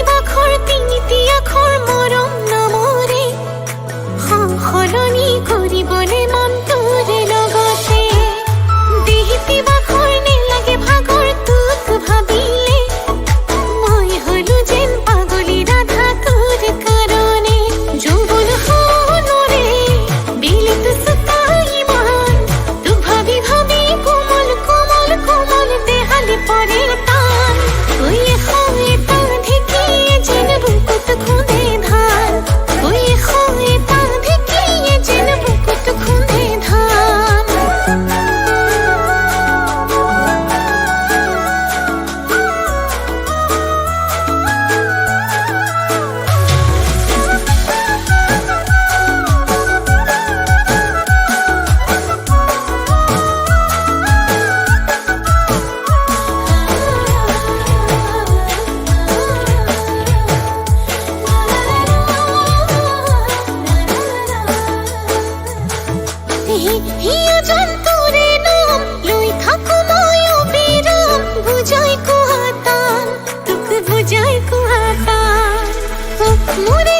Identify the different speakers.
Speaker 1: বাখর তিনিটি আখর মরম নামরে সলনি কৰিবলে মন তোৰে লগতে দেহিতি বাখৰ নেলাগে ভাগৰ তোক ভাবিলে মই হলো যেন পাগলী ৰাধা তোৰ কাৰণে যৌৱন হনৰে বিলিত সুতাই মান তোক ভাবি ভাবি কোমল কোমল কোমল দেহালি পৰে টান ওয়ে হয় তা ঢেকিয়ে যেন বুকুত খুঁদে ধান ওয়ে হয় তা ঢেকিয়ে যেন বুকুত খুঁদে ধান হিয়া জন্তুৰে নাম লৈ থাকো মই অবিৰাম বুজাই কোহাতান তোক বুজাই কোহাতান মোৰে